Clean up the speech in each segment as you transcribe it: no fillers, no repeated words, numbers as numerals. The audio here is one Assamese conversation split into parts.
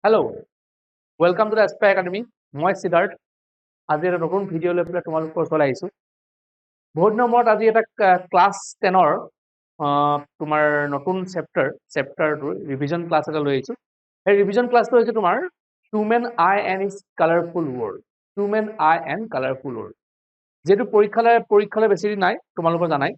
Hello' welcome to the Espy academy. মই সিদ্ধাৰ্থ। আজি এটা নতুন ভিডিঅ' লৈ পেলাই তোমালোকৰ ওচৰলৈ আহিছোঁ। বহুত দিনৰ মূৰত আজি এটা ক্লাছ 10ৰ তোমাৰ নতুন চেপ্টাৰটোৰ ৰিভিজন ক্লাছ এটা লৈ আহিছোঁ। সেই ৰিভিজন ক্লাছটো হৈছে তোমাৰ human eye and is colourful world. Human eye and colourful world, যিহেতু পৰীক্ষালৈ বেছি দিন নাই, তোমালোকৰ জানাই।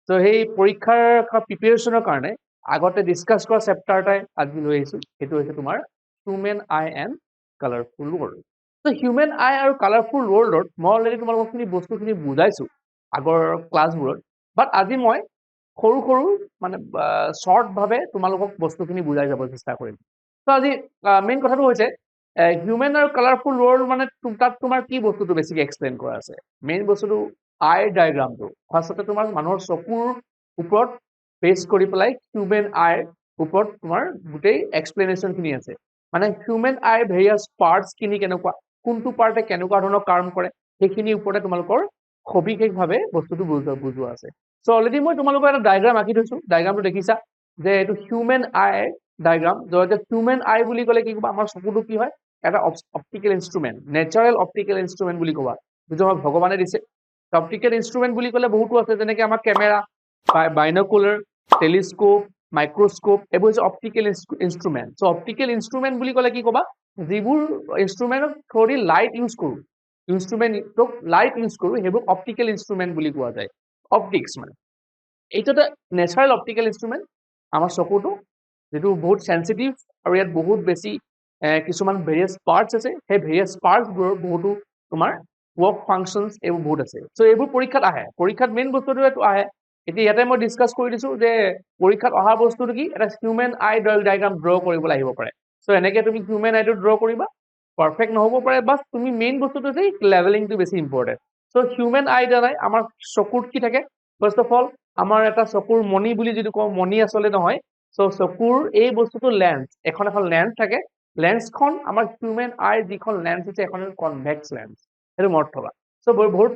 ত' সেই পৰীক্ষাৰ প্ৰিপেৰেশ্যনৰ কাৰণে আগতে ডিছকাছ কৰা চেপ্টাৰ এটাই আজি লৈ আহিছোঁ। সেইটো হৈছে তোমাৰ human eye and colourful world. ত' হিউমেন আই আৰু কালাৰফুল ৱৰ্ল্ডত মই অলৰেডি তোমালোকক বস্তুখিনি বুজাইছোঁ আগৰ ক্লাছবোৰত, বাট আজি মই সৰু মানে শ্বৰ্টভাৱে তোমালোকক বস্তুখিনি বুজাই যাব চেষ্টা কৰিম। ত' আজি মেইন কথাটো হৈছে হিউমেন আৰু কালাৰফুল ৱৰ্ল্ড মানে তাত তোমাৰ কি বস্তুটো বেছিকৈ এক্সপ্লেইন কৰা আছে। মেইন বস্তুটো আইৰ ডায়েগ্ৰামটো ফাৰ্ষ্টতে তোমাৰ মানুহৰ চকুৰ ওপৰত বেছ কৰি পেলাই হিউমেন আইৰ ওপৰত তোমাৰ গোটেই এক্সপ্লেনেশ্যনখিনি আছে। মানে হিউমেন আইৰ ভেৰিয়াছ পাৰ্টছখিনি কেনেকুৱা, কোনটো পাৰ্টে কেনেকুৱা ধৰণৰ কাম কৰে, সেইখিনিৰ ওপৰতে তোমালোকৰ সবিশেষভাৱে বস্তুটো বুজোৱা আছে। চ' অলৰেডি মই তোমালোকৰ এটা ডায়েগ্ৰাম আঁকি থৈছোঁ। ডায়েগ্ৰামটো দেখিছা যে এইটো হিউমেন আইৰ ডায়েগ্ৰাম। য'ত হিউমেন আই বুলি ক'লে কি ক'বা, আমাৰ চকুটো কি হয়, এটা optical instrument, natural optical instrument বুলি ক'বা, যিটো আমাক ভগৱানে দিছে। অপটিকেল ইনষ্ট্ৰুমেণ্ট বুলি ক'লে বহুতো আছে, যেনেকৈ আমাৰ কেমেৰা, বাইনকুলাৰ, টেলিস্কোপ, মাইক্ৰস্কোপ, এইবোৰ হৈছে অপটিকেল ইনষ্ট্ৰুমেণ্ট। চ' অপটিকেল ইনষ্ট্ৰুমেণ্ট বুলি ক'লে কি ক'বা, যিবোৰ ইনষ্ট্ৰুমেণ্টক থ্ৰুদি লাইট ইউজ কৰোঁ, ইনষ্ট্ৰুমেণ্টক লাইট ইউজ কৰোঁ, সেইবোৰ অপটিকেল ইনষ্ট্ৰুমেণ্ট বুলি কোৱা যায়। অপটিক্স মানে এইটো এটা নেচাৰেল অপটিকেল ইনষ্ট্ৰুমেণ্ট। আমাৰ চকুটো যিটো বহুত চেঞ্চিটিভ আৰু ইয়াত বহুত বেছি কিছুমান ভেৰিয়াছ পাৰ্টছ আছে। সেই ভেৰিয়াছ পাৰ্টছবোৰৰ বহুতো তোমাৰ ৱৰ্ক ফাংচনছ এইবোৰ বহুত আছে। চ' এইবোৰ পৰীক্ষাত আহে। পৰীক্ষাত মেইন বস্তুটো এইটো আহে। এতিয়া ইয়াতে মই ডিছকাছ কৰি দিছোঁ যে পৰীক্ষাত অহা বস্তুটো কি, এটা হিউমেন আই ডায়েগ্ৰাম ড্ৰ কৰিবলৈ আহিব পাৰে। চ' এনেকৈ তুমি হিউমেন আইটো ড্ৰ কৰিবা, পাৰফেক্ট নহ'ব পাৰে, বাছ তুমি মেইন বস্তুটো হৈছে লেভেলিংটো বেছি ইম্পৰ্টেণ্ট। চ' হিউমেন আই দ্বাৰাই আমাৰ চকুত কি থাকে, ফাৰ্ষ্ট অফ অল আমাৰ এটা চকুৰ মণি বুলি যিটো কওঁ, মণি আচলতে নহয়। চ' চকুৰ এই বস্তুটো লেন্স, এখন লেন্স থাকে। লেন্সখন আমাৰ হিউমেন আইৰ যিখন লেন্স আছে, এখন কনভেক্স লেন্স, সেইটো মনত থবা। চ'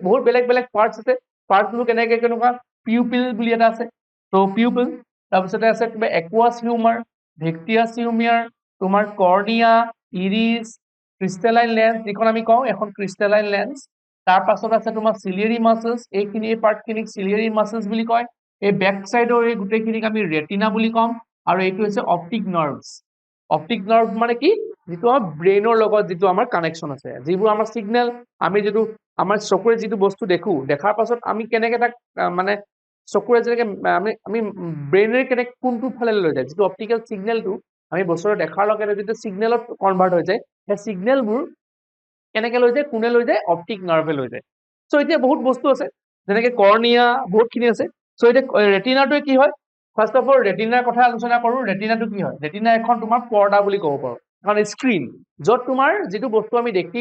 বহুত বেলেগ বেলেগ পাৰ্টছ আছে। পাৰ্টছবোৰ কেনেকুৱা, পিউপিল বুলি এটা আছে। ত' পিউপিল, তাৰপিছতে আছে কিবা একুৱাছ হিউমাৰ, ভিক্টিয়াছ হিউমিয়াৰ, তোমাৰ কৰ্নিয়া, ইৰিছ, ক্ৰিষ্টেলাইন লেন্স যিখন আমি কওঁ, এখন ক্ৰিষ্টেলাইন লেন্স। তাৰ পাছত আছে তোমাৰ চিলিয়েৰী মাছলছ। এই পাৰ্টখিনিক চিলিয়েৰী মাছলছ বুলি কয়। এই বেক চাইডৰ এই গোটেইখিনিক আমি ৰেটিনা বুলি ক'ম। আৰু এইটো হৈছে অপটিক নাৰ্ভছ। অপটিক নাৰ্ভ মানে কি, যিটো আমাৰ ব্ৰেইনৰ লগত যিটো আমাৰ কানেকশ্যন আছে, যিবোৰ আমাৰ চিগনেল, আমি যিটো আমাৰ চকুৰে যিটো বস্তু দেখোঁ, দেখাৰ পাছত আমি কেনেকৈ তাক মানে চকুৰে যেনেকৈ আমি ব্ৰেইনেৰে কেনেকৈ কোনটো ফালে লৈ যায়, যিটো অপটিকেল চিগনেলটো আমি বস্তুটো দেখাৰ লগে লগে যিটো চিগনেলত কনভাৰ্ট হৈ যায়, সেই চিগনেলবোৰ কেনেকৈ লৈ যায়, কোনে লৈ যায়, অপটিক নাৰ্ভে লৈ যায়। চ' এতিয়া বহুত বস্তু আছে, যেনেকৈ কৰ্নিয়া, বহুতখিনি আছে। চ' এতিয়া ৰেটিনাটোৱে কি হয়, ফাৰ্ষ্ট অফ অল ৰেটিনাৰ কথা আলোচনা কৰোঁ। ৰেটিনাটো কি হয়, ৰেটিনা এখন তোমাৰ পৰ্দা বুলি ক'ব পাৰোঁ, এখন স্ক্ৰীন, য'ত তোমাৰ যিটো বস্তু আমি দেখি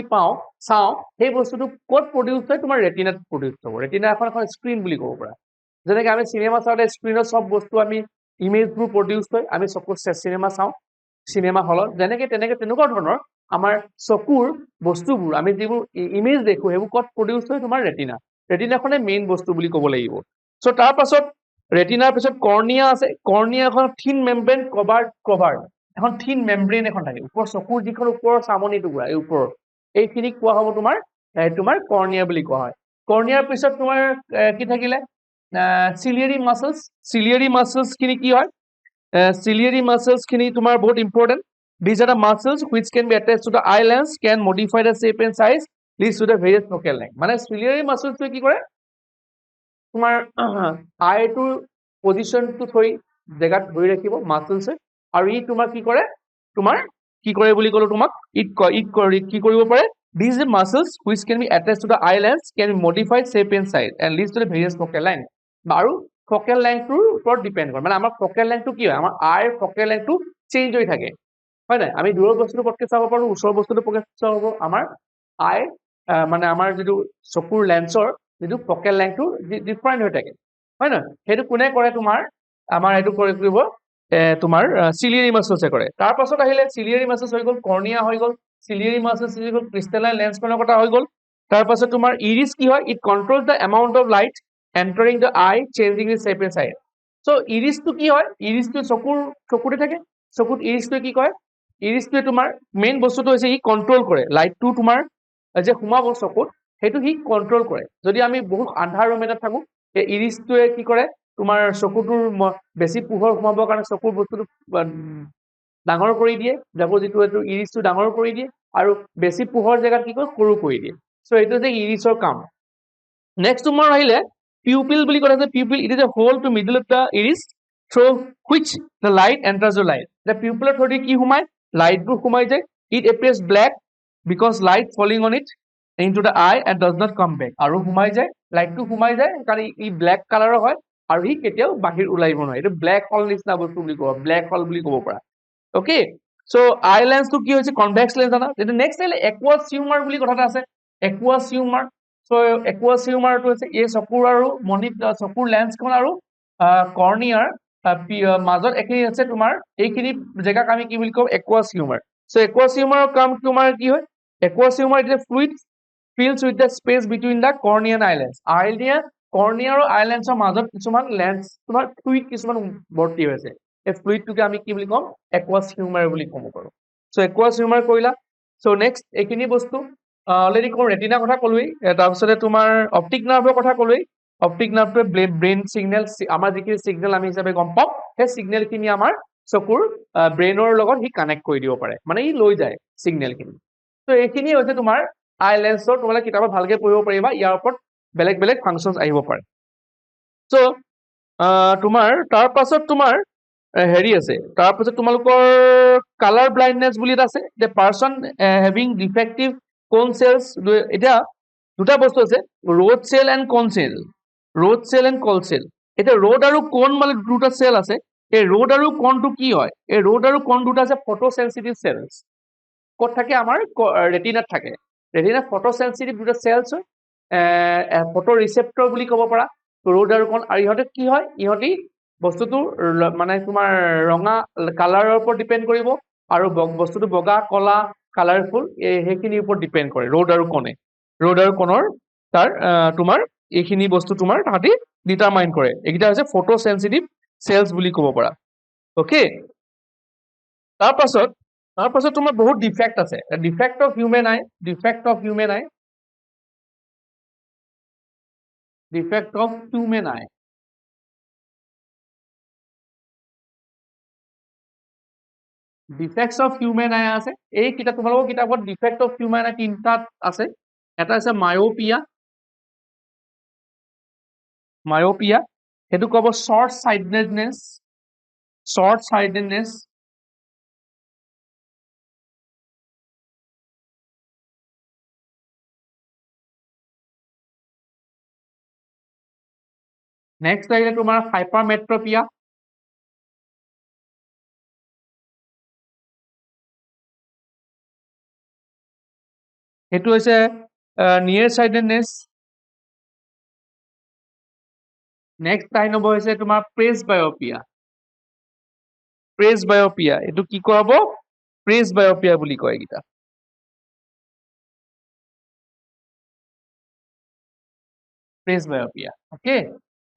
চাওঁ, সেই বস্তুটো ক'ত প্ৰডিউচ হয়, তোমাৰ ৰেটিনাত প্ৰডিউচ হ'ব। ৰেটিনা এখন স্ক্ৰীন বুলি ক'ব পাৰা। যেনেকৈ আমি চিনেমা চাওঁতে স্ক্ৰীণত চব বস্তু আমি ইমেজবোৰ প্ৰডিউচ হয়, আমি চকুত চিনেমা চাওঁ চিনেমা হলত, তেনেকুৱা ধৰণৰ আমাৰ চকুৰ বস্তুবোৰ, আমি যিবোৰ ইমেজ দেখোঁ, সেইবোৰ ক'ত প্ৰডিউচ হয়, তোমাৰ ৰেটিনা। ৰেটিনাখনে মেইন বস্তু বুলি ক'ব লাগিব। চ' তাৰ পাছত ৰেটিনাৰ পিছত কৰ্নিয়া আছে। কৰ্নিয়া এখন থিন মেমব্ৰেইন কভাৰ, এখন থিন মেমব্ৰেইন এখন থাকে ওপৰ, চকুৰ যিখন ওপৰৰ চামনি টুকুৰা, এই ওপৰৰ এইখিনিক কোৱা হ'ব তোমাৰ কৰ্নিয়া বুলি কোৱা হয়। কৰ্নিয়াৰ পিছত তোমাৰ কি থাকিলে, চিলিয়েৰী মাছলছ। চিলিয়েৰী মাছলছখিনি কি হয়, চিলিয়েৰী মাছলছখিনি তোমাৰ বহুত important. These are the muscles which can be attached to the eye lens, can modify the shape and size, leads to the various focal length. মানে চিলিয়েৰী মাছলছটোৱে কি কৰে, তোমাৰ আইটোৰ পজিশ্যনটো থৈ জেগাত ধৰি ৰাখিব মাছলছে, আৰু ই তোমাৰ কি কৰে, বুলি ক'লো তোমাক, কি কৰিব পাৰে, these muscles which can be attached to the eye lens can be modified shape and size and leads to the various focal length. আৰু ফকেল লেংথটোৰ ওপৰত ডিপেণ্ড কৰে। মানে আমাৰ ফকেল লেংথটো কি হয়, আমাৰ আইৰ ফকেল লেংথটো চেঞ্জ হৈ থাকে, হয় নাই? আমি দূৰৰ বস্তুটো পটকৈ চাব পাৰোঁ, ওচৰৰ বস্তুটো পটকৈ চাব পাৰোঁ। আমাৰ আই মানে আমাৰ যিটো চকুৰ লেন্সৰ যিটো ফকেল লেংথটো ডিফাৰেণ্ট হৈ থাকে, হয় নহয়? সেইটো কোনে কৰে, আমাৰ এইটো কৰিব তোমাৰ চিলিয়েৰী মাছলছে কৰে। তাৰ পাছত আহিলে চিলিয়েৰী মাছলছ হৈ গ'ল, কৰ্নিয়া হৈ গ'ল, চিলিয়েৰী মাছলছ হৈ গ'ল, ক্ৰিষ্টেলাইন লেন্সখনৰ কথা হৈ গ'ল। তাৰ পাছত তোমাৰ ইৰিছ কি হয়, it controls the amount of light entering the eye, changing the shape and size. So' ইৰিছটো কি হয়, ইৰিছটো চকুতে থাকে। চকুত ইৰিছটোৱে কি কৰে, ইৰিছটোৱে তোমাৰ মেইন বস্তুটো হৈছে ই কন্ট্ৰোল কৰে লাইটটো তোমাৰ যে সোমাব চকুত সেইটো হি কন্ট্ৰোল কৰে যদি আমি বহুত আন্ধাৰ ৰুম এটাত থাকো এই ইৰিছটোৱে কি কৰে তোমাৰ চকুটোৰ বেছি পোহৰ সোমাবৰ কাৰণে চকুৰ বস্তুটো ডাঙৰ কৰি দিয়ে যাব যিটো এইটো ইৰিছটো ডাঙৰ কৰি দিয়ে আৰু বেছি পোহৰ জেগাত কি কৰে সৰু কৰি দিয়ে সো এইটো যে ইৰিছৰ কাম নেক্সট তোমাৰ আহিলে পিউপিল বুলি কথা আছে pupil it is a hole to middle of the iris through which the light enters the light the pupil through কি সোমায় লাইটবোৰ সোমাই যায় it appears black because light falling on it into the eye and does not come back আৰু সোমাই যায় লাইটটো সোমাই যায় কাৰণ ই ব্ল্যাক কালাৰৰ হয় আৰু ই কেতিয়াও বাহিৰ ওলাইব নোৱাৰে এইটো ব্ল্যাক হল নিচিনা বস্তু বুলি ক'ব ব্ল্যাক হল বুলি ক'ব পাৰা ওকে সো আই লেন্সটো কি হৈছে কনভেক্স লেন্স জানা কিন্তু নেক্সট আহিলে একুৱাছ হিউমাৰ বুলি কথা এটা আছে একুৱাছ হিউমাৰ সো একুৱাছ হিউমাৰটো হৈছে এই চকুৰ আৰু মণিত চকুৰ লেন্সখন আৰু কৰ্নিয়াৰ মাজত এখিনি আছে তোমাৰ এইখিনি জেগাক আমি কি বুলি কওঁ একুৱাছ হিউমাৰ সো একুৱাছ হিউমাৰৰ কাম তোমাৰ কি হয় aqueous humour is a fluid fills with the space between the cornea and eye lens cornea আৰু আই লেন্সৰ মাজত কিছুমান লেন্স তোমাৰ ফ্লুইড কিছুমান ভৰ্তি হৈছে এই ফ্লুইডটোকে আমি কি বুলি কম একুৱাছ হিউমাৰ বুলি ক'ব পাৰো সো একুৱাছ হিউমাৰ কৰিলা সো নেক্সট এইখিনি বস্তু অলৰেডি কোন ৰেটিনা কথা ক'লোই তাৰপিছতে তোমাৰ অপটিক নাৰ্ভৰ কথা ক'লোই অপটিক নাৰ্ভটোৱে ব্ৰেইন সিগনেল আমাৰ যিখিনি সিগনেল আমি হিচাপে গম পাওঁ সেই সিগনেলখিনি আমাৰ চকুৰ ব্ৰেইনৰ লগত হি কানেক্ট কৰি দিব পাৰে মানে ই লৈ যায় সিগনেলখিনি সো এইখিনি হৈছে তোমাৰ আই লেন্সৰ তোমালোকে কিতাপত ভালকে পঢ়িব পাৰিবা ইয়াৰ ওপৰত বেলেগ বেলেগ ফাংচনছ আহিব পাৰে সো তোমাৰ তাৰ পাছত তোমাৰ হেৰি আছে তাৰ পাছত তোমালোকৰ কালাৰ ব্লাইণ্ডনেছ বুলি এটা আছে দ্য পাৰ্সন হেভিং ডিফেক্টিভ কোন চেলছ এতিয়া দুটা বস্তু আছে ৰ'ড চেল এণ্ড কোন চেল এতিয়া ৰ'ড আৰু কোন মানে দুটা চেল আছে এই ৰ'ড আৰু কোনটো কি হয় এই ৰ'ড আৰু কোন দুটা আছে ফটো সেনসিটিভ চেলছ ক'ত থাকে আমাৰ ৰেটিনাত থাকে ৰেটিনাত ফটো সেনসিটিভ দুটা চেলছ হয় ফটো ৰিসেপ্টৰ বুলি ক'ব পাৰা ৰ'ড আৰু কোন আৰু ইহঁতে কি হয় ইহঁতি বস্তুটো মানে তোমাৰ ৰঙা কালাৰৰ ওপৰত ডিপেন্ড কৰিব আৰু বস্তুটো বগা কলা কালাৰফুল সেইখিনিৰ ওপৰত ডিপেন্ড কৰে ৰ'ড আৰু কোনৰ তাৰ তোমাৰ এইখিনি বস্তু তোমাৰ তাহাঁতি ডিটাৰমাইন কৰে এইকেইটা হৈছে ফটো সেনসিটিভ চেলছ বুলি ক'ব পাৰা ওকে তাৰ পাছত তোমাৰ বহুত ডিফেক্ট আছে defect of human eye defect of human eye defects of human eye আছে এই কিতাপ তোমালোকৰ কিতাপত ডিফেক্ট অফ হিউমেন আই তিনটাত আছে এটা আছে মায়োপিয়া সেইটো ক'ব শৰ্ট সাইডেডনেছ নেক্সট আহিলে তোমাৰ হাইপাৰমেট্ৰপিয়া সেইটো হৈছে নিয়াৰ সাইডেডনেছ নেক্সট আহি নম্বৰ হৈছে তোমাৰ প্ৰেছ বায়োপিয়া এইটো কি কৰাব প্ৰেছ বায়োপিয়া বুলি কয় এইকেইটা প্ৰেছ বায়োপিয়া ওকে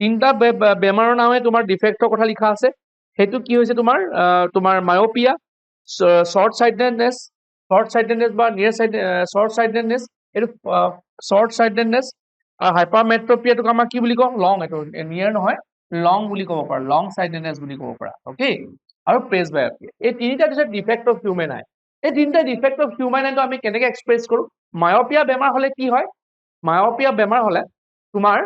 তিনটা বেমাৰৰ নামে তোমাৰ ডিফেক্টৰ কথা লিখা আছে সেইটো কি হৈছে তোমাৰ মায়োপিয়া শৰ্ট সাইডেডনেছ বা নিয়াৰ সাইড শৰ্ট সাইডেডনেছ এইটো শৰ্ট সাইডেডনেছ আৰু হাইপাৰমেট্ৰপিয়াটোক আমাৰ কি বুলি কওঁ লং এইটো নিয়াৰ নহয় লং বুলি ক'ব পাৰা লং সাইডেডনেছ বুলি ক'ব পাৰা ওকে আৰু প্ৰেছ বায়োপিয়া এই তিনিটা হৈছে ডিফেক্ট অফ হিউমেন আই এই তিনিটা ডিফেক্ট অফ হিউমেন আইটো আমি কেনেকৈ এক্সপ্ৰেছ কৰো মায়োপিয়া বেমাৰ হলে কি হয় মায়োপিয়া বেমাৰ হলে তোমাৰ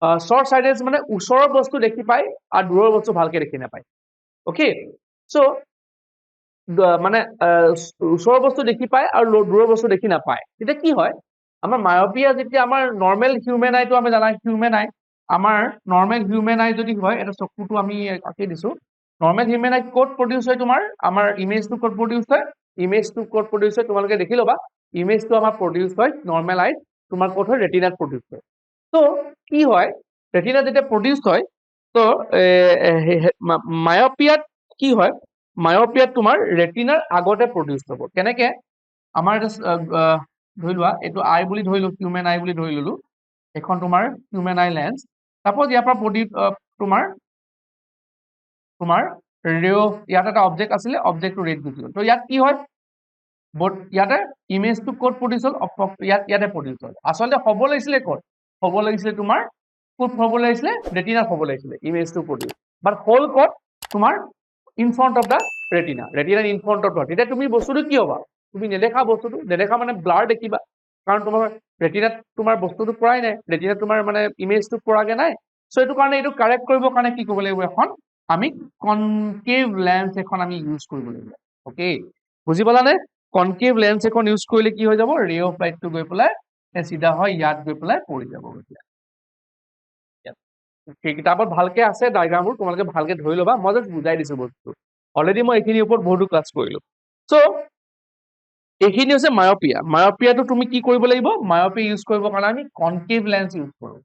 শৰ্ট সাইডেডনেছ মানে ওচৰৰ বস্তু দেখি পায় আৰু দূৰৰ বস্তু ভালকে দেখি নাপায় ওকে সো মানে ওচৰৰ বস্তু দেখি পায় আৰু দূৰৰ বস্তু দেখি নাপায় তেতিয়া কি হয় আমাৰ মায়োপিয়া যেতিয়া আমাৰ নৰ্মেল হিউমেন আইটো আমি জানা হিউমেন আই আমাৰ নৰ্মেল হিউমেন আই যদি হয় এটা চকুটো আমি আঁকি দিছো নৰ্মেল হিউমেন আই ক'ত প্ৰডিউচ হয় তোমাৰ আমাৰ ইমেজটো ক'ত প্ৰডিউচ হয় তোমালোকে দেখি ল'বা ইমেজটো আমাৰ প্ৰডিউচ হয় নৰ্মেল আইত তোমাৰ ক'ত হয় ৰেটিনাত প্ৰডিউচ হয় তো কি হয় ৰেটিনা যেতিয়া প্ৰডিউচ হয় তো মায়োপিয়াত কি হয় মায়োপিয়াত তোমাৰ ৰেটিনাৰ আগতে প্ৰডিউচ হ'ব কেনেকে আমাৰ ধৰি লোৱা এইটো আই বুলি ধৰিলো হিউমেন আই বুলি ধৰি ললো এখন তোমাৰ হিউমেন আই লেন্স সাপোজ ইয়াৰ পৰা তোমাৰ ৰে অফ ইয়াত এটা অবজেক্ট আছিলে অবজেক্টটো ৰেড গুচি গ'ল তো ইয়াত কি হয় ইয়াতে ইমেজটো ক'ত প্ৰডিউচ হ'ল ইয়াতে প্ৰডিউচ হ'ল আচলতে হ'ব লাগিছিলে ক'ত হ'ব লাগিছিলে তোমাৰ ক'ত হ'ব লাগিছিলে ৰেটিনাত হ'ব লাগিছিলে ইমেজটো প্ৰডিউচ বাট হ'ল ক'ত তোমাৰ in front of the retina in front of the তেতিয়া তুমি বস্তুটো কি হ'বা তুমি নেদেখা বস্তুটো নেদেখা মানে ব্লাৰ দেখিবা কাৰণ তোমাৰ ৰেটিনাত তোমাৰ বস্তুটো পৰাই নাই ৰেটিনাত তোমাৰ মানে ইমেজটো পৰাগে নাই সো এইটো কাৰণে এইটো কাৰেক্ট কৰিবৰ কাৰণে কি কৰিব লাগিব এখন আমি কনকেভ লেন্স এখন আমি ইউজ কৰিব লাগিব ওকে বুজি পালানে কনকেভ লেন্স এখন ইউজ কৰিলে কি হৈ যাব ৰে অফ লাইটটো গৈ পেলাই সিধা হয় ইয়াত গৈ পেলাই পৰি যাব সেই কিতাপত ভালকে আছে ডায়াগ্ৰামবোৰ তোমালোকে ভালকে ধৰি ল'বা মই জাস্ট বুজাই দিছো বস্তুটো অলৰেডি মই এইখিনিৰ ওপৰত বহুতো ক্লাছ কৰিলো সো এইখিনি হৈছে মায়োপিয়াটো তুমি কি কৰিব লাগিব মায়োপিয়া ইউজ কৰিবৰ কাৰণে আমি কনকেভ লেন্স ইউজ কৰোঁ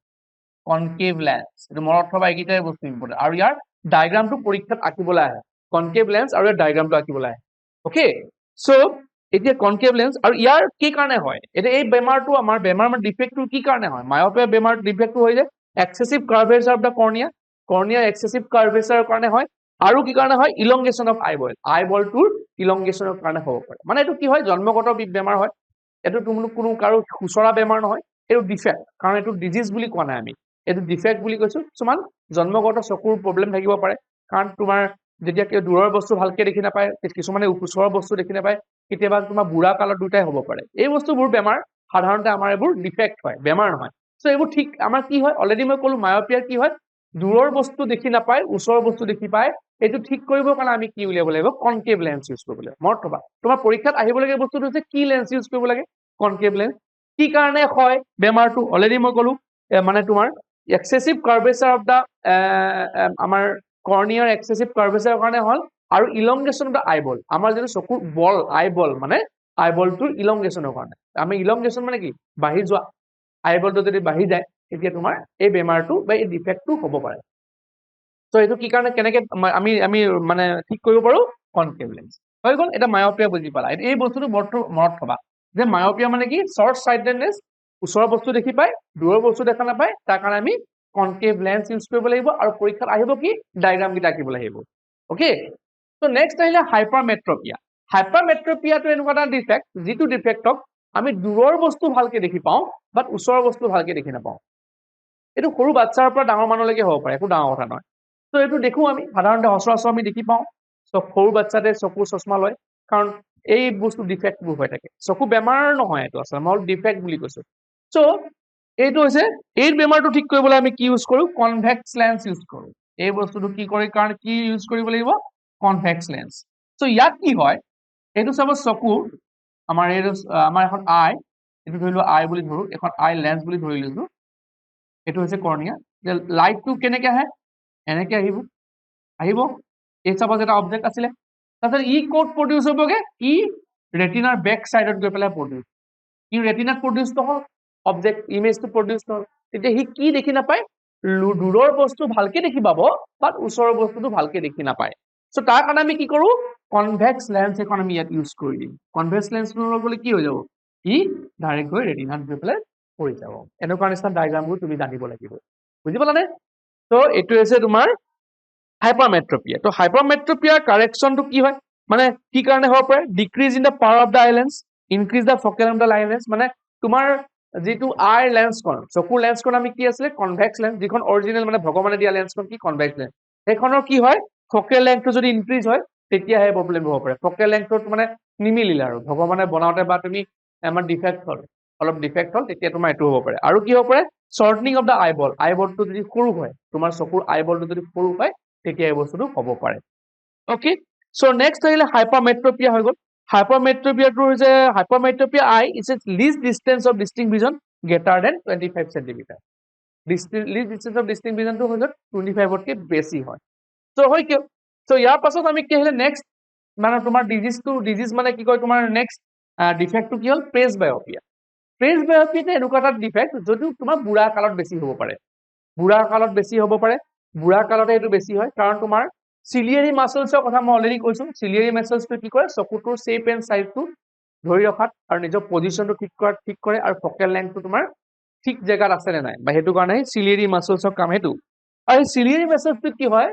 কনকেভ লেন্স এইটো মনত থবা এইকেইটাই বস্তু ইম্পৰ্টেণ্ট আৰু ইয়াৰ ডায়াগ্ৰামটো পৰীক্ষাত আঁকিবলৈ আহে কনকেভ লেন্স আৰু ইয়াৰ ডায়াগ্ৰামটো আঁকিবলৈ আহে ওকে সো এতিয়া কনকেভ লেন্স আৰু ইয়াৰ কি কাৰণে হয় এতিয়া এই বেমাৰটো আমাৰ বেমাৰ মানে ডিফেক্টটো কি কাৰণে হয় মায়োপিয়া বেমাৰ ডিফেক্টটো হৈ যায় excessive curvature of the cornea excessive কাৰ্ভেচাৰৰ কাৰণে হয় আৰু কি কাৰণে হয় ইলংগেশ্যন অফ আইবলটোৰ ইলংগেশ্যনৰ কাৰণে হ'ব পাৰে মানে এইটো কি হয় জন্মগত বেমাৰ হয় এইটো কোনো কাৰো খুচৰা বেমাৰ নহয় এইটো ডিফেক্ট কাৰণ এইটো ডিজিজ বুলি কোৱা নাই আমি এইটো ডিফেক্ট বুলি কৈছো কিছুমান জন্মগত চকুৰ প্ৰব্লেম থাকিব পাৰে কাৰণ তোমাৰ যেতিয়া দূৰৰ বস্তু ভালকে দেখি নাপায় কিছুমানে ওচৰৰ বস্তু দেখি নাপায় কেতিয়াবা তোমাৰ বুঢ়া কালত দুটাই হ'ব পাৰে এই বস্তুবোৰ বেমাৰ সাধাৰণতে আমাৰ এইবোৰ ডিফেক্ট হয় বেমাৰ নহয় সো এইবোৰ ঠিক আমাৰ কি হয় অলৰেডি মই ক'লো মায়োপিয়াৰ কি হয় দূৰৰ বস্তু দেখি নাপায় ওচৰৰ বস্তু দেখি পায় এইটো ঠিক কৰিবৰ কাৰণে আমি কি উলিয়াব লাগিব কনকেভ লেন্স ইউজ কৰিব লাগিব মনত থবা তোমাৰ পৰীক্ষাত আহিবলগীয়া বস্তুটো হৈছে কি লেন্স ইউজ কৰিব লাগে কনকেভ লেন্স কি কাৰণে হয় বেমাৰটো অলৰেডি মই ক'লো মানে তোমাৰ এক্সেসিভ কাৰ্ভেচাৰ অফ দা আমাৰ কৰ্নিয়াৰ এক্সেসিভ কাৰ্ভেচাৰৰ কাৰণে হ'ল আৰু ইলংগেশ্যন অফ দা আইবল আমাৰ যিটো চকুৰ বল আইবল মানে আইবলটোৰ ইলংগেশ্যনৰ কাৰণে আমি ইলংগেশ্যন মানে কি বাঢ়ি যোৱা আইবলটো যদি বাঢ়ি যায় তেতিয়া তোমাৰ এই বেমাৰটো বা এই ডিফেক্টটো হ'ব পাৰে সো এইটো কি কাৰণে কেনেকে আমি মানে ঠিক কৰিব পাৰো কনকেভ লেন্স হৈ গ'ল এটা মায়োপিয়া বুজি পালা এই বস্তুটো মনত থবা যে মায়োপিয়া মানে কি শৰ্ট সাইটেডনেছ ওচৰৰ বস্তু দেখি পায় দূৰৰ বস্তু দেখা নাপায় তাৰ কাৰণে আমি কনকেভ লেন্স ইউজ কৰিব লাগিব আৰু পৰীক্ষাত আহিব কি ডায়াগ্ৰাম কেইটা আঁকিবলৈ আহিব ওকে সো নেক্সট আহিলে হাইপাৰমেট্ৰপিয়াটো এনেকুৱা এটা ডিফেক্ট যিটো ডিফেক্টক আমি দূৰৰ বস্তু ভালকে দেখি পাওঁ বাট ওচৰৰ বস্তু ভালকে দেখি নাপাওঁ এইটো সৰু বাচ্চাৰ পৰা ডাঙৰ মানুহলৈকে হ'ব পাৰে একো ডাঙৰ কথা নহয় তো এইটো দেখো আমি সাধাৰণতে সচৰাচৰ আমি দেখি পাওঁ সৰু বাচ্চাতে চকু চশমা লয় কাৰণ এই বস্তু ডিফেক্টবোৰ হৈ থাকে চকু বেমাৰ নহয় এইটো আচলতে মই ডিফেক্ট বুলি কৈছো সো এইটো হৈছে এই বেমাৰটো ঠিক কৰিবলৈ আমি কি ইউজ কৰো কনভেক্স লেন্স ইউজ কৰো এই বস্তুটো কি কৰি কাৰণে কি ইউজ কৰিব লাগিব কনভেক্স লেন্স সো ইয়াত কি হয় এইটো চাপোজ চকু আমাৰ এখন আই এইটো ধৰি লোৱা আই বুলি ধৰো এখন আই লেন্স বুলি ধৰি লৈছো এইটো হৈছে কৰ্নিয়া যে লাইটটো কেনেকে আহে এনেকে আহিব এই চাপোজ এটা অবজেক্ট আছিলে তাৰপিছত ই ক'ত প্ৰডিউচ হ'বগে ই ৰেটিনাৰ বেক চাইডত গৈ পেলাই প্ৰডিউচ ই ৰেটিনাত প্ৰডিউচ নহ'ল অবজেক্ট ইমেজটো প্ৰডিউচ নহ'ল তেতিয়া সি কি দেখি নাপায় দূৰৰ বস্তু ভালকে দেখি পাব বাট ওচৰৰ বস্তুটো ভালকে দেখি নাপায় সো তাৰ কাৰণে আমি কি কৰো কনভেক্স লেন্স এখন আমি ইয়াত ইউজ কৰি দিম কনভেক্স লেন্সটো লগালে কি হৈ যাব ই ডাইৰেক্ট গৈ ৰেটিনাত গৈ পেলাই পৰি যাব এনেকুৱা নিচিনা ডায়াগ্ৰামবোৰ তুমি জানিব লাগিব বুজি পালানে তো এইটো হৈছে তোমাৰ হাইপাৰমেট্ৰপিয়া তো হাইপাৰমেট্ৰপিয়াৰ কাৰেকশ্যনটো কি হয় মানে কি কাৰণে হ'ব পাৰে decrease in the power of the eye lens increase the focal of the eye lens মানে তোমাৰ যিটো আই লেন্সখন চকুৰ লেন্সখন আমি কি আছিলে কনভেক্স লেন্স যিখন অৰিজিনেল মানে ভগৱানে দিয়া লেন্সখন কি কনভেক্স লেন্স সেইখনৰ কি হয় ফকেল লেন্থটো যদি ইনক্ৰিজ হয় তেতিয়াহে প্ৰব্লেম হ'ব পাৰে ফকেল লেন্থটো মানে নিমিলিলে আৰু ভগৱানে বনাওঁতে বা তুমি আমাৰ ডিফেক্ট হ'ল অলপ ডিফেক্ট হ'ল তেতিয়া তোমাৰ এইটো হ'ব পাৰে আৰু কি হ'ব পাৰে শৰ্টনিং অফ দা আইবলটো যদি সৰু হয় তোমাৰ চকুৰ আইবলটো যদি সৰু হয় তেতিয়া এই বস্তুটো হ'ব পাৰে ওকে সো নেক্সট আহিলে হাইপাৰমেট্ৰপিয়া হৈ গ'ল হাইপাৰমেট্ৰপিয়াটো হৈছে hypermetropia eye is a least distance of distinct vision greater than 25 centimetre least distance of distinct ভিজনটো হৈ গ'ল 25তকৈ বেছি হয় সো হয় কিয় সো ইয়াৰ পাছত আমি কি আহিলে নেক্সট মানে তোমাৰ ডিজিজ মানে কি কয় তোমাৰ নেক্সট ডিফেক্টটো কি হ'ল প্ৰেছবায়োপিয়া এনেকুৱা এটা ডিফেক্ট যদিও তোমাৰ বুঢ়া কালত বেছি হ'ব পাৰে বুঢ়া কালতে এইটো বেছি হয় কাৰণ তোমাৰ চিলিয়াৰী মাসলছৰ কথা মই অলৰেডি কৈছো চিলিয়াৰী মাসলছটো কি কৰে চকুটোৰ শেপ এণ্ড সাইজটো ধৰি ৰখাত আৰু নিজৰ পজিশনটো ঠিক কৰে আৰু ফকেল লেন্থটো তোমাৰ ঠিক জেগাত আছে নে নাই বা সেইটো কাৰণে চিলিয়াৰী মাসলছৰ কাম সেইটো আৰু চিলিয়াৰী মাসলছটো কি হয়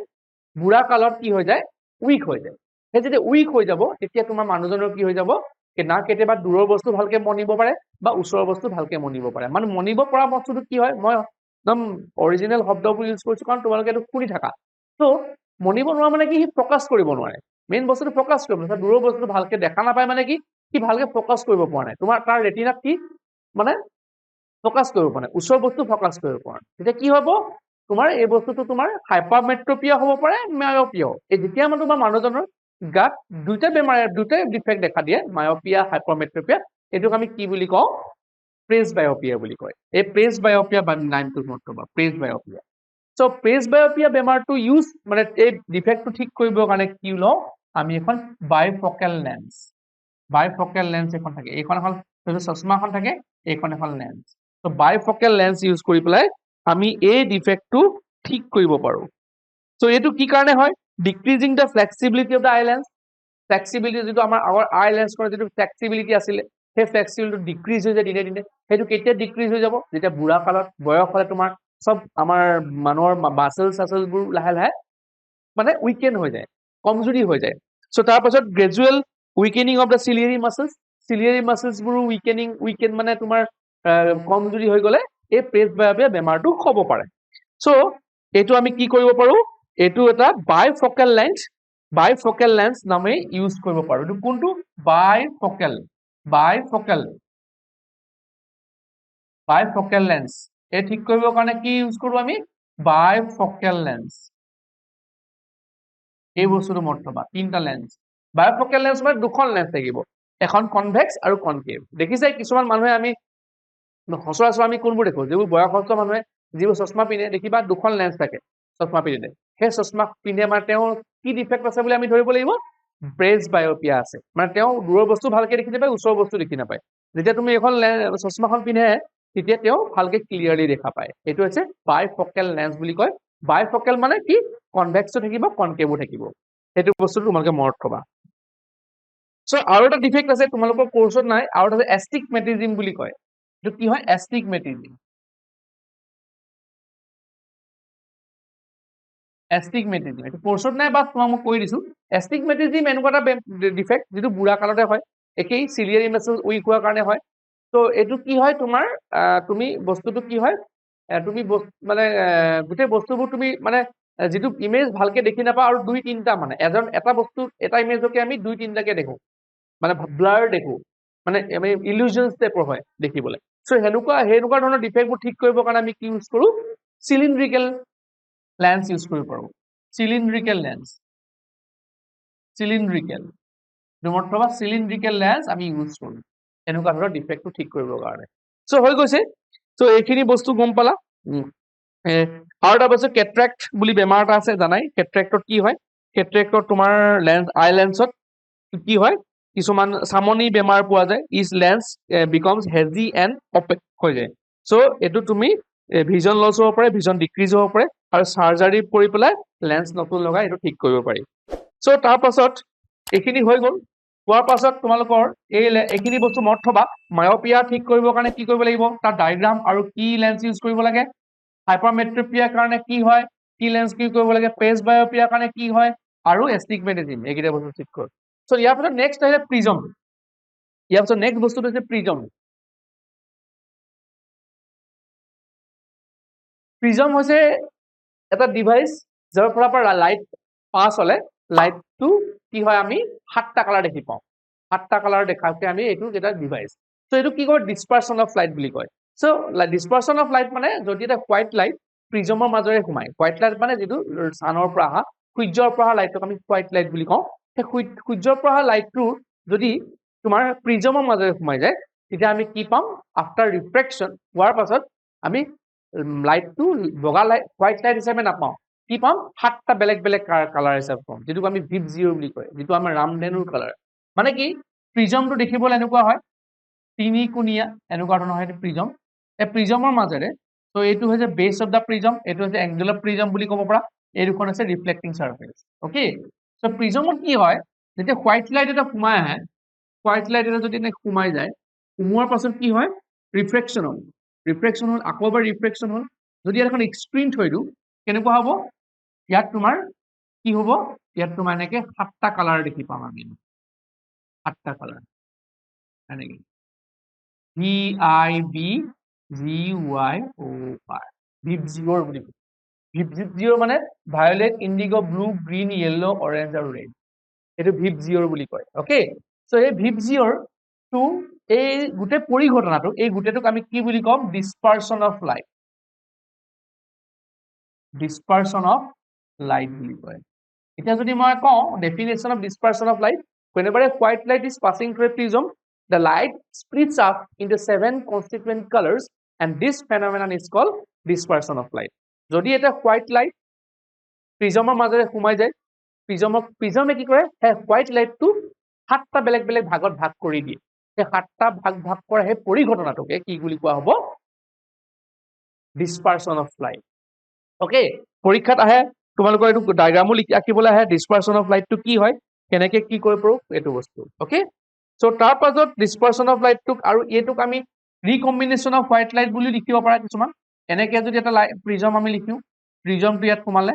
বুঢ়া কালত কি হৈ যায় উইক হৈ যায় সেই যেতিয়া উইক হৈ যাব তেতিয়া তোমাৰ মানুহজনৰ কি হৈ যাব না কেতিয়াবা দূৰৰ বস্তু ভালকে মনিব পাৰে বা ওচৰৰ বস্তু ভালকে মনিব পাৰে মানে মনিব পৰা বস্তুটো কি হয় মই একদম অৰিজিনেল শব্দবোৰ ইউজ কৰিছো কাৰণ তোমালোকে এইটো শুনি থাকা তো মনিব নোৱাৰা মানে কি সি ফ'কাছ কৰিব নোৱাৰে মেইন বস্তুটো ফ'কাছ কৰিব নোৱাৰে দূৰৰ বস্তুটো ভালকে দেখা নাপায় মানে কি সি ভালকে ফ'কাছ কৰিব পৰা নাই তোমাৰ তাৰ ৰেটিনাত কি মানে ফ'কাছ কৰিব পৰা নাই ওচৰৰ বস্তু ফ'কাছ কৰিব পৰা নাই তেতিয়া কি হ'ব তোমাৰ এই বস্তুটো তোমাৰ হাইপাৰমেট্ৰপিয়া হ'ব পাৰে মায়পিয়া এই যেতিয়া মানে তোমাৰ মানুহজনৰ গাত দুটা বেমাৰ দুটা ডিফেক্ট দেখা দিয়ে মায়পিয়া হাইপাৰমেট্ৰপিয়া এইটোক আমি কি বুলি কওঁ প্ৰেছবায়পিয়া বুলি কয় এই প্ৰেছবায়পিয়া নামটো মনত থবা প্ৰেছবায়পিয়া সো প্ৰেছবায়পিয়া বেমাৰটো ইউজ মানে এই ডিফেক্টটো ঠিক কৰিবৰ কাৰণে কি লওঁ আমি এখন বাইফকেল লেন্স এখন থাকে এইখন এখন চশমাখন থাকে এইখন এখন লেন্স তো বাইফকেল লেন্স ইউজ কৰি পেলাই আমি এই ডিফেক্টটো ঠিক কৰিব পাৰো সো এইটো কি কাৰণে হয় decreasing the flexibility of the I lens flexibility যেটো আমাৰ আগৰ আই লেন্স কৰা যেটো ফ্লেক্সিবিলিটি আছিল সেই ফ্লেক্সিবিলিটি ডিক্ৰিজ হৈ যায় দিনে দিনে সেইটো কেতিয়া ডিক্ৰিজ হৈ যাব যেতিয়া বুঢ়া কালত বয়স হ'লে তোমাৰ সব আমাৰ মানুহৰ মাসলবোৰ লাহে লাহে মানে উইকেন হৈ যায় কমজুৰি হৈ যায় সো তাৰ পাছত gradual weakening of the ciliary মাসলছবোৰ উইকেন মানে তোমাৰ কমজুৰি হৈ গ'লে এই প্ৰেছবায়পিয়া বেমাৰটো হ'ব পাৰে সো এইটো আমি কি কৰিব পাৰো এইটো এটা বাইফকেল লেন্স নামে ইউজ কৰিব পাৰো এইটো কোনটো বাইফকেল লেন্স এই ঠিক কৰিবৰ কাৰণে কি ইউজ কৰো আমি বাইফকেল লেন্স এই বস্তুটো মনত থবা তিনটা লেন্স বাইফকেল লেন্স মানে দুখন লেন্স থাকিব এখন কনভেক্স আৰু কনকেভ দেখিছে কিছুমান মানুহে আমি সচৰাচৰ আমি কোনবোৰ দেখো যিবোৰ বয়সস্থ মানুহে যিবোৰ চশমা পিন্ধে দেখিবা দুখন লেন্স থাকে চশমা পিন্ধে সেই চশমা পিন্ধে মানে তেওঁ কি ডিফেক্ট আছে বুলি আমি ধৰিব লাগিব প্ৰেছবায়পিয়া আছে মানে তেওঁ দূৰৰ বস্তু ভালকে দেখি নাপায় ওচৰৰ বস্তু দেখি নাপায় যেতিয়া তুমি এখন চশমাখন পিন্ধে তেতিয়া তেওঁ ভালকে ক্লিয়াৰলি দেখা পায় এইটো হৈছে বাইফকেল লেন্স বুলি কয় বাইফকেল মানে কি কনভেক্সও থাকিব কনকেভো থাকিব সেইটো বস্তুটো তোমালোকে মনত থবা সো আৰু এটা ডিফেক্ট আছে তোমালোকৰ কোৰ্সত নাই আৰু এটা এষ্টিগমেটিজম বুলি কয় এইটো কি হয় এষ্টিগমেটিজম এইটো কোৰ্সত নাই বা তোমাক কৈ দিছো এষ্টিগমেটিজম এনেকুৱা এটা ডিফেক্ট যেটো বুঢ়া কালতে হয় একেই চিলিয়াৰী মাসল উইক হোৱাৰ কাৰণে হয় তো এইটো কি হয় তোমাৰ তুমি বস্তুটো কি হয় তুমি মানে গোটেই বস্তুবোৰ তুমি মানে যেটো ইমেজ ভালকে দেখি নাপা আৰু দুই তিনটা মানে এটা বস্তু এটা ইমেজকে আমি দুই তিনটাকে দেখো মানে ব্লাৰ দেখো মানে আমি ইলিউজনছ টাইপৰ হয় দেখিবলৈ সো হেনুকা ধৰণৰ ডিফেক্টবোৰ ঠিক কৰিবৰ কাৰণে আমি কি ইউজ কৰো সিলিন্ড্ৰিকেল লেন্স ইউজ কৰিব পাৰো সিলিন্ড্ৰিকেল লেন্স আমি ইউজ কৰো এনেকুৱা ধৰণৰ ডিফেক্টটো ঠিক কৰিবৰ কাৰণে সো হৈ গৈছে সো এইখিনি বস্তু গম পালা আৰু এটা বস্তু কেট্ৰেক্ট বুলি বেমাৰ এটা আছে জানাই কেট্ৰেক্টত কি হয় কেট্ৰেক্টত তোমাৰ আই লেন্সত কি হয় কিছুমান সামনি বেমাৰ পোৱা যায় is lens becomes hazy and opaque হৈ যায় সো এইটো তুমি ভিজন লছ হ'ব পাৰে ভিজন ডিক্ৰিজ হ'ব পাৰে আৰু সাৰ্জাৰী কৰি পেলাই লেন্স নতুন লগাই এইটো ঠিক কৰিব পাৰি সো তাৰ পাছত এইখিনি হৈ গ'ল হোৱাৰ পাছত তোমালোকৰ এইখিনি বস্তু মনত থবা মায়পিয়া ঠিক কৰিবৰ কাৰণে কি কৰিব লাগিব তাৰ ডায়াগ্ৰাম আৰু কি লেন্স ইউজ কৰিব লাগে হাইপাৰমেট্ৰপিয়াৰ কাৰণে কি হয় কি লেন্স কি কৰিব লাগে প্ৰেছবায়পিয়াৰ কাৰণে কি হয় আৰু এষ্টিগমেটিজম এইকেইটা বস্তু ঠিক কৰ সো ইয়াৰ পাছত নেক্সট আহিলে প্ৰিজম ইয়াৰ পাছত নেক্সট বস্তুটো হৈছে প্ৰিজম হৈছে এটা ডিভাইচ যাৰ পৰা লাইট পাছ হলে লাইটটো কি হয় আমি 7টা কালাৰ দেখি পাওঁ 7টা কালাৰ দেখাকে আমি এইটো এটা ডিভাইচ সো এইটো কি কয় ডিসপাৰশন অফ লাইট বুলি কয় সো ডিসপাৰশন অফ লাইট মানে যদি এটা হোৱাইট লাইট প্ৰিজমৰ মাজেৰে সোমায় হোৱাইট লাইট মানে যেটো সানৰ পৰা অহা সূৰ্যৰ পৰা লাইটক আমি হোৱাইট লাইট বুলি কওঁ সেই সূৰ্যৰ পৰা লাইটটো যদি তোমাৰ প্ৰিজমৰ মাজেৰে সোমাই যায় তেতিয়া আমি কি পাম আফটাৰ ৰিফ্ৰেকশন হোৱাৰ পাছত আমি লাইটটো বগা লাইট হোৱাইট লাইট হিচাপে নাপাওঁ কি পাম 7টা বেলেগ বেলেগ কালাৰ হিচাপে পাম যেটো আমি ভিপ জিৰ' বুলি কয় যেটো আমাৰ ৰামধেনুৰ কালাৰ মানে কি প্ৰিজমটো দেখিবলৈ এনেকুৱা হয় তিনিকুণীয়া এনেকুৱা ধৰণৰ হয় প্ৰিজম এই প্ৰিজমৰ মাজেৰে তো এইটো হৈছে বেস অফ দা প্ৰিজম এইটো হৈছে এংগেল অফ প্ৰিজম বুলি ক'ব পৰা এই দুখন আছে ৰিফ্লেক্টিং সাৰফেস ওকে সো প্ৰিজমত কি হয় যেতিয়া হোৱাইট লাইট এটা সোমাই আহে হোৱাইট লাইট এটা যদি সোমাই যায় সোমোৱাৰ পাছত কি হয় ৰিফ্ৰেকশন হল আকৌ এবাৰ ৰিফ্ৰেকশন হল যদি এখন স্ক্ৰিন থৈ দিও কেনেকুৱা হ'ব ইয়াত তোমাৰ কি হ'ব ইয়াত তোমাৰ এনেকে 7টা কালাৰ দেখি পাম আমি 7টা কালাৰ এনেকে VIBGYOR VIBGYOR বুলি কয় VIBGYOR মানে violet indigo blue green yellow orange আৰু ৰেড এইটো VIBGYOR বুলি কয় ওকে সো এই VIBGYOR টু এই গোটেই পৰিঘটনাটো এই গোটেইটোক আমি কি বুলি কম ডিসপাৰশন অফ লাইট বুলি কয় এতিয়া যদি মই কওঁ definition of dispersion of light whenever a white light is passing through a prism the light splits up into 7 constituent colors and this phenomenon is called dispersion of light যদি এটা white light prismৰ মাজেৰে সোমাই যায় prismে কি কৰে সেই white light টো 7টা বেলেগ বেলেগ ভাগত ভাগ কৰি দিয়ে সেই 7টা ভাগ কৰা সেই পৰিঘটনাটোকে কি বুলি কোৱা হ'ব dispersion of light ওকে পৰীক্ষাত আহে তোমালোকৰ এইটো ডায়াগ্ৰামো আঁকিবলৈ আহে dispersion of light টো কি হয় কেনেকৈ কি কৰিব পাৰো এইটো বস্তু ওকে সো তাৰ পাছত dispersion of light টোক আৰু এইটোক আমি recombination of white light বুলি লিখিব পাৰা কিছুমান এনেকৈ যদি এটা প্ৰিজম আমি লিখো প্ৰিজমটো ইয়াত সোমালে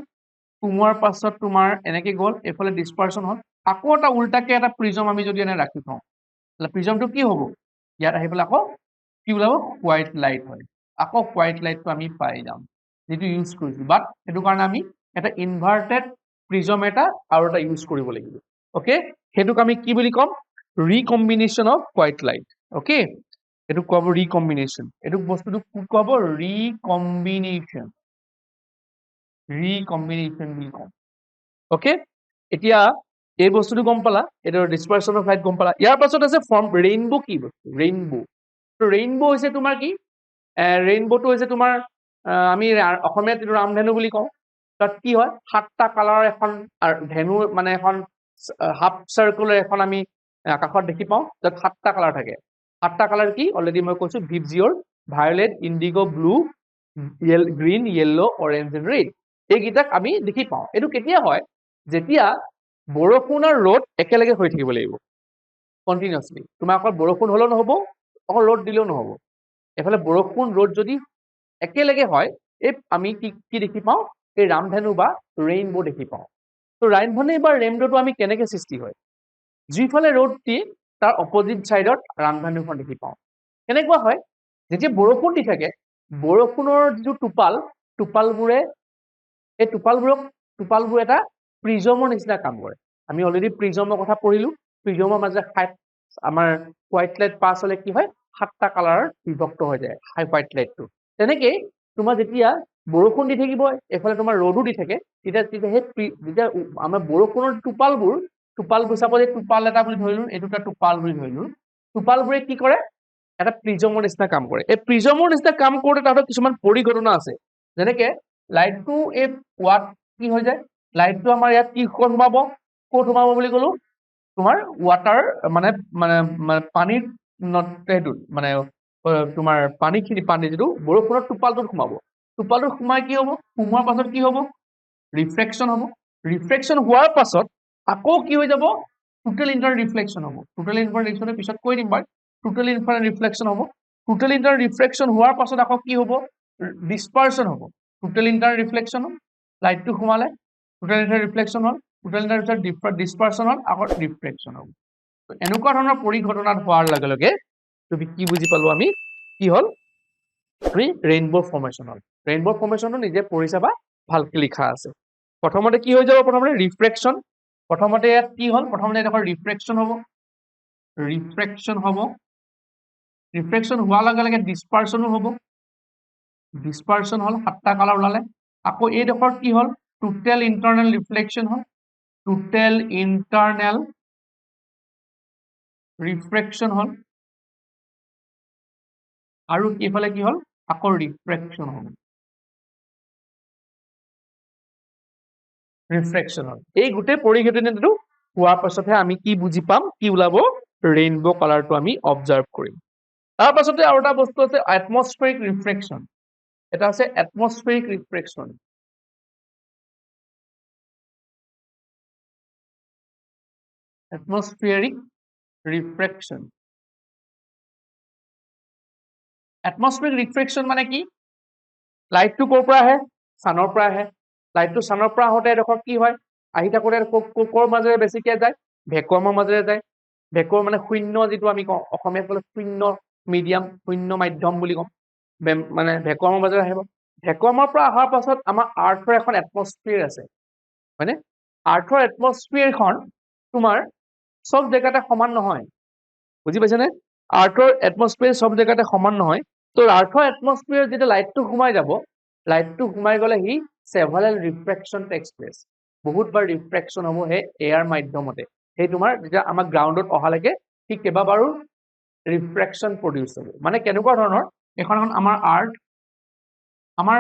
সোমোৱাৰ পাছত তোমাৰ এনেকৈ গ'ল এফালে dispersion হ'ল আকৌ এটা উল্টাকে এটা প্ৰিজম আমি যদি এনে ৰাখি থওঁ তাহলে প্ৰিজমটো কি হ'ব ইয়াত আহি পেলাই আকৌ কি ওলাব হোৱাইট লাইট হয় আকৌ হোৱাইট লাইটটো আমি পাই যাম যেটো ইউজ কৰিছো বাট এটো কাৰণে আমি এটা ইনভাৰ্টেড প্ৰিজম এটা আৰু এটা ইউজ কৰিব লাগিব ওকে হেতুক আমি কি বুলি কম ৰিকম্বিনেশন অফ হোৱাইট লাইট ওকে এটো কব ৰিকম্বিনেশন এটো বস্তুটো কব ৰিকম্বিনেশন বুলি কম ওকে এতিয়া এই বস্তুটো গম পালা এটো ডিসপাৰশন অফ লাইট গম পালা ইয়াৰ পাছত আছে ফৰ্ম ৰেইনবো কি বস্তু ৰেইনবো তো ৰেইনবো হৈছে তোমাৰ কি ৰেইনবোটো হৈছে তোমাৰ আমি অসমীয়াত ৰামধেনু বুলি কওঁ তাত কি হয় 7টা কালাৰৰ এখন ধেনু মানে এখন হাফ সাৰ্কুলাৰ এখন আমি আকাশত দেখি পাওঁ তাত 7টা কালাৰ থাকে 7টা কালাৰ কি অলৰেডি মই কৈছো VIBGYOR violet indigo blue green yellow orange and red এইকেইটাক আমি দেখি পাওঁ এইটো কেতিয়া হয় যেতিয়া বৰষুণ আৰু ৰ'দ একেলগে হৈ থাকিব লাগিব কন্টিনিউয়াসলি তোমাৰ অকল বৰষুণ হলেও নহব অকল ৰ'দ দিলেও নহব এফালে বৰষুণ ৰ'দ যদি একেলগে হয় এই আমি কি দেখি পাওঁ এই ৰামধেনু বা ৰেইনবো দেখি পাওঁ তো ৰামধেনু বা ৰেইনবোটো আমি কেনেকৈ সৃষ্টি হয় যিফালে ৰ'দ দি তাৰ অপোজিট সাইডত ৰামধেনুখন দেখি পাওঁ কেনেকুৱা হয় যেতিয়া বৰষুণ দি থাকে বৰষুণৰ যিটো টোপালবোৰে এই টোপালবোৰ এটা প্ৰিজমৰ নিচিনা কাম কৰে আমি অলৰেডি প্ৰিজমৰ কথা পঢ়িলো প্ৰিজমৰ মাজে আমাৰ হোৱাইট লাইট পাছ হলে কি হয় 7টা কালাৰ বিভক্ত হৈ যায় হাই হোৱাইট লাইটটো তেনেকৈ তোমাৰ যেতিয়া বৰষুণ দি থাকিব এফালে তোমাৰ ৰ'দো দি থাকে তেতিয়া যেতিয়া আমাৰ বৰষুণৰ টোপালবোৰ চাপজ এই টোপাল এটা বুলি ধৰিলো এইটো এটা টোপাল বুলি ধৰিলো টোপালবোৰে কি কৰে এটা প্ৰিজমৰ নিচিনা কাম কৰে এই প্ৰিজমৰ নিচিনা কাম কৰোতে তাহাঁতৰ কিছুমান পৰিঘটনা আছে যেনেকৈ লাইটটো এই পোৱাত কি হৈ যায় লাইটটো আমাৰ ইয়াত কি ক'ত সোমাব বুলি ক'লো তোমাৰ ওয়াটাৰ মানে পানীৰ নটেটোত মানে তোমাৰ পানী যিটো বৰষুণৰ টোপালটোত সোমাই কি হ'ব সোমোৱাৰ পাছত কি হ'ব ৰিফ্লেকশন হ'ব ৰিফ্লেকশন হোৱাৰ পাছত আকৌ কি হৈ যাব টোটেল ইণ্টাৰ ৰিফ্লেকশন হ'ব টোটেল ইণ্টাৰ ৰিফ্লেকশনৰ পিছত কৈ দিম বাৰু টোটেল ইণ্টাৰ ৰিফ্লেকশন হ'ব টোটেল ইণ্টাৰ ৰিফ্লেকশন হোৱাৰ পাছত আকৌ কি হ'ব ডিসপাৰশন হ'ব টোটেল ইণ্টাৰ ৰিফ্লেকশন লাইটটো সোমালে টোটেল ইণ্টাৰ ৰিফ্লেকশন হ'ল টোটেল ইণ্টাৰ ডিসপাৰশন হ'ল আকৌ ৰিফ্লেকশন হ'ব এনেকুৱা ধৰণৰ পৰিঘটনাত হোৱাৰ লগে লগে তুমি কি বুজি পালো আমি কি হ'ল আমি ৰেইনবো ফৰ্মেশন হ'ল ৰেইনবো ফৰ্মেশনটো নিজে পঢ়ি চাবা ভালকৈ লিখা আছে প্ৰথমতে কি হৈ যাব প্ৰথমতে ৰিফ্ৰেকশন প্ৰথমতে ইয়াত কি হ'ল প্ৰথমতে এটা ৰিফ্ৰেকশন হ'ব ৰিফ্ৰেকশন হোৱাৰ লগে লগে ডিসপাৰশনো হ'ব ডিসপাৰশন হ'ল 7টা কালাৰ ওলালে আকৌ এই ডখৰ কি হ'ল টোটেল ইন্টাৰনেল ৰিফ্লেকশন হ'ল টোটেল ইন্টাৰনেল ৰিফ্ৰেকশন হ'ল আৰু এইফালে কি হ'ল আকৌ ৰিফ্ৰেকশন হ'ল এই গোটেই পৰিঘটনাটো হোৱাৰ পাছতহে আমি কি বুজি পাম কি ওলাব ৰেইনবো কালাৰটো আমি অবজাৰ্ভ কৰিম তাৰ পাছতে আৰু এটা বস্তু আছে এটমস্ফেৰিক ৰিফ্ৰেকশন এটা আছে এটমস্ফেৰিক ৰিফ্ৰেকশন এটমস্ফেৰিক ৰিফ্ৰেকশন মানে কি লাইটটো ক'ৰ পৰা আহে সানৰ পৰা আহে লাইটটো সানৰ পৰা আহোতে এডোখৰ কি হয় আহি থাকোঁতে কৰ মাজেৰে বেছিকৈ যায় ভেকুৱামৰ মাজেৰে যায় ভেকুৱাৰ মানে শূন্য যিটো আমি কওঁ অসমীয়াত ক'লে শূন্য মিডিয়াম শূন্য মাধ্যম বুলি কওঁ মানে ভেকুৱামৰ মাজেৰে আহিব ভেকুৱামৰ পৰা অহাৰ পাছত আমাৰ আৰ্থৰ এখন এটমস্ফিয়াৰ আছে হয়নে আৰ্থৰ এটমস্ফিয়াৰখন তোমাৰ সব জেগাতে সমান নহয় বুজি পাইছেনে আৰ্থৰ এটমস্ফিয়াৰ সব জেগাতে সমান নহয় তো আৰ্থৰ এটমস্ফিয়াৰ যেতিয়া লাইটটো সোমাই যাব লাইটটো সোমাই গ'লে সি সেভাৰেল ৰিফ্ৰেকশন টেক্স প্লেচ বহুতবাৰ ৰিফ্ৰেকশন হ'ব সেই এয়াৰ মাধ্যমতে সেই তোমাৰ যেতিয়া আমাৰ গ্ৰাউণ্ডত অহালৈকে সি কেইবাবাৰো ৰিফ্ৰেকশন প্ৰডিউচ হ'ব মানে কেনেকুৱা ধৰণৰ এখন আমাৰ আৰ্থ আমাৰ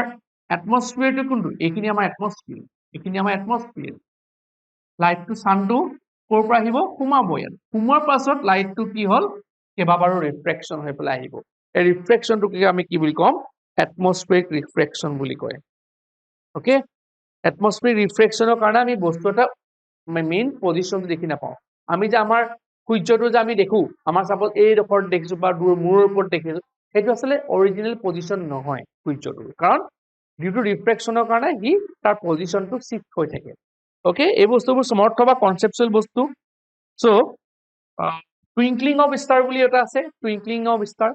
এটমস্ফিয়াৰটো কোনটো এইখিনি আমাৰ এটমস্ফিয়াৰ লাইটটো সানটো ক'ৰ পৰা আহিব সোমাব ইয়াত সোমোৱাৰ পাছত লাইটটো কি হ'ল কেইবাবাৰো ৰিফ্ৰেকশন হৈ পেলাই আহিব এই ৰিফ্ৰেকশনটোকে আমি কি বুলি ক'ম এটমস্ফিয়াৰিক ৰিফ্ৰেকশন বুলি কয় ওকে এটমস্ফিয়াৰিক ৰিফ্ৰেকশনৰ কাৰণে আমি বস্তু এটা মেইন পজিশনটো দেখি নাপাওঁ আমি যে আমাৰ সূৰ্যটো যে আমি দেখো আমাৰ সাপোজ এই ডখৰত দেখিছো বা মূৰৰ ওপৰত দেখিছো সেইটো আসলে অৰিজিনেল পজিশন নহয় সূৰ্যটোৰ কাৰণ ডিউ টু ৰিফ্ৰেকশনৰ কাৰণে সি তাৰ পজিশনটো শিফট হৈ থাকে ওকে এই বস্তুবোৰ সমৰ্থ বা কনসেপচুৱেল বস্তু সো টুইংকলিং অফ ষ্টাৰ বুলি এটা আছে টুইংকলিং অফ ষ্টাৰ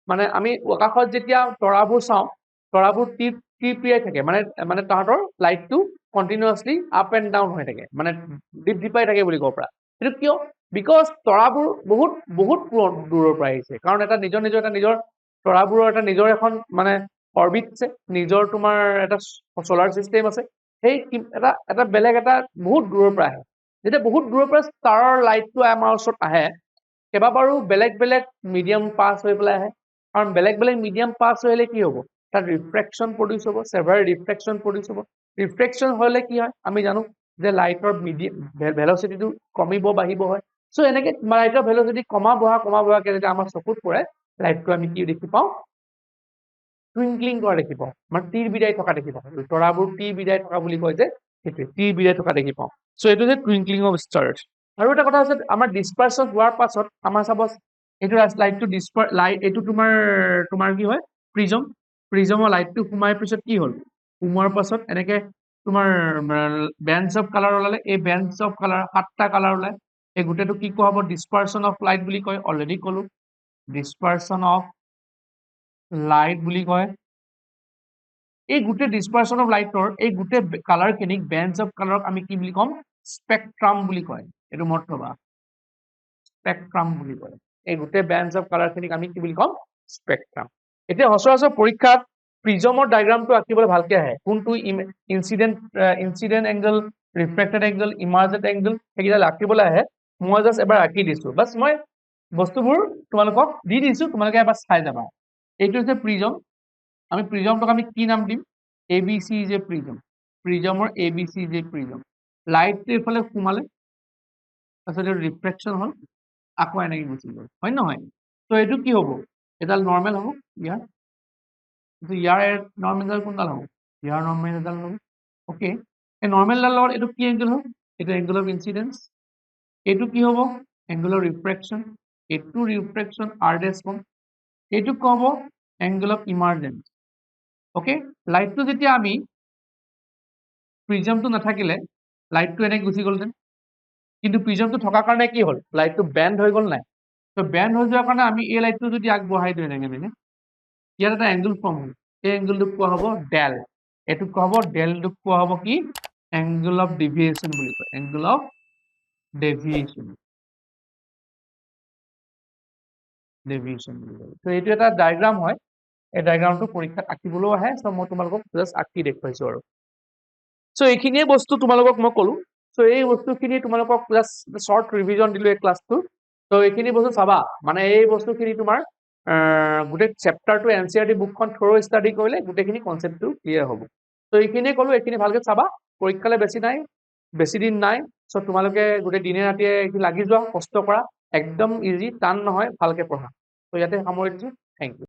মানে আমি আকাশত যেতিয়া তৰাবোৰ চাওঁ তৰাবোৰ টিপিয়াই থাকে মানে তাহাঁতৰ লাইটটো কন্টিনিউয়াছলি আপ এণ্ড ডাউন হৈ থাকে মানে ডিপাই থাকে বুলি ক'ব পৰা সেইটো কিয় বিকজ তৰাবোৰ বহুত দূৰৰ পৰা আহিছে কাৰণ এটা নিজৰ তৰাবোৰৰ এটা নিজৰ এখন মানে অৰবিট আছে নিজৰ তোমাৰ এটা সোলাৰ সিস্টেম আছে সেই এটা বেলেগ এটা বহুত দূৰৰ পৰা আহে যেতিয়া বহুত দূৰৰ পৰা ষ্টাৰৰ লাইটটো আমাৰ ওচৰত আহে কেইবাবাৰো বেলেগ মিডিয়াম পাছ হৈ পেলাই আহে কাৰণ বেলেগ মিডিয়াম পাছ হ'লে কি হ'ব তাত ৰিফ্ৰেকশন প্ৰডিউচ হ'ব সেভাৰ ৰিফ্ৰেকশন প্ৰডিউচ হ'ব ৰিফ্ৰেকশন হ'লে কি হয় আমি জানো যে লাইটৰ ভেলচিটিটো কমিব বাঢ়িব হয় সো এনেকৈ লাইটৰ ভেলচিটি কমা বঢ়াকে যেতিয়া আমাৰ চকুত পৰে লাইটটো আমি কি দেখি পাওঁ টুইংকলিং কৰা দেখি পাওঁ মানে তীৰ বিদাই থকা দেখি পাওঁ তৰাবোৰ তীৰ বিদাই থকা বুলি কয় যে সেইটোৱে তীৰ বিদাই থকা দেখি পাওঁ সো এইটো যে টুইংকলিং অফ ষ্টাৰ্ছ আৰু এটা কথা আছে আমাৰ ডিসপাৰশন হোৱাৰ পাছত আমাৰ সাপোজ এইটো লাইটটো লাইট এইটো তোমাৰ কি হয় প্ৰিজমৰ লাইটটো সোমাই পিছত কি হ'ল সোমোৱাৰ পাছত এনেকে তোমাৰ বেন্ডস অফ কালাৰ ওলালে এই বেন্ডস অফ কালাৰ 7টা কালাৰ ওলাই এই গোটেইটো কি কোৱা হ'ব ডিসপাৰশন অফ লাইট বুলি কয় অলৰেডি ক'লো ডিসপাৰশন অফ লাইট বুলি কয় এই গোটেই ডিসপাৰশন অফ লাইটৰ এই গোটেই কালাৰ খিনিক বেন্ডস অফ কালাৰক আমি কি বুলি ক'ম স্পেকট্ৰাম বুলি কয় এটো মতবা স্পেকট্ৰাম বুলি কয় এই গোটেই বেন্ডস অফ কালাৰ খিনিক আমি কি বুলি ক'ম স্পেকট্ৰাম এতিয়া সচৰাচৰ পৰীক্ষাত প্ৰিজমৰ ডায়াগ্ৰামটো আঁকিবলৈ ভালকৈ আহে কোনটো ইনসিডেন্ট এংগল ৰিফ্ৰেক্টেড এংগল ইমাৰ্জেন্ট এংগল সেইকেইটা আঁকিবলৈ আহে মই জাস্ট এবাৰ আঁকি দিছো বাস মই বস্তুবোৰ তোমালোকক দি দিছো তোমালোকে এবাৰ চাই যাবা এইটো হৈছে প্ৰিজম আমি প্ৰিজমটোক আমি কি নাম দিম এবিসি যে প্ৰিজমৰ এবিসি যে প্ৰিজম লাইটটো এফালে সোমালে তাৰপিছত ৰিফ্ৰেকশন হ'ল আকৌ এনেকৈ গুচি গ'ল হয় নহয় তো এইটো কি হ'ব এডাল নৰ্মেল হ'ব ইয়াৰ নৰ্মেলডাল কোনডাল হ'ব ইয়াৰ নৰ্মেলডাল হ'ব ওকে এই নৰ্মেলডাল লগত এইটো কি এংগল হ'ব এইটো এংগল অফ ইনচিডেন্স এইটো কি হ'ব এংগল অফ ৰিফ্ৰেকশন এইটো ৰিফ্ৰেকশন আৰ ডেছ কম এইটো ক'ব এংগল অফ ইমাৰ্জেন্স ওকে লাইটটো যেতিয়া আমি প্ৰিজমটো নাথাকিলে লাইটটো এনেকৈ গুচি গ'লহেঁতেন কিন্তু প্ৰিজমটো থকাৰ কাৰণে কি হ'ল লাইটটো বেণ্ড হৈ গ'ল নাই তো বেণ্ড হৈ যোৱাৰ কাৰণে আমি এই লাইটটো যদি আগবঢ়াই দিওঁ এনেকৈ ইয়াত এটা এংগল ফৰ্ম হ'ল এই এংগলটোক কোৱা হ'ব ডেল এইটোক কোৱা হ'ব ডেলটোক কোৱা হ'ব কি এংগল অফ ডেভিয়েশ্যন বুলি কয় এংগল অফ ডেভিয়েশ্যন বুলি কয় তো এইটো এটা ডায়াগ্ৰাম হয় এই ডায়াগ্ৰামটো পৰীক্ষাত আঁকিবলৈও আহে সো মই তোমালোকক জাস্ট আঁকি দেখুৱাইছো আৰু সো এইখিনিয়ে বস্তু তোমালোকক মই ক'লো সো এই বস্তুখিনি তোমালোকক জাস্ট শৰ্ট ৰিভিজন দিলো এই ক্লাছটো তো এইখিনি বস্তু চাবা মানে এই বস্তুখিনি তোমাৰ গোটেই চেপ্টাৰটো এনচিইআৰটি বুকখন থৰো ষ্টাডি কৰিলে গোটেইখিনি কনসেপ্টটো ক্লিয়াৰ হ'ব তো এইখিনিয়ে ক'লো এইখিনি ভালকৈ চাবা পৰীক্ষালৈ বেছি দিন নাই সো তোমালোকে গোটেই দিনে ৰাতিয়ে এইখিনি লাগি যোৱা কষ্ট কৰা একদম ইজি টান নহয় ভালকৈ পঢ়া তো ইয়াতে সামৰি দিছো থেংক ইউ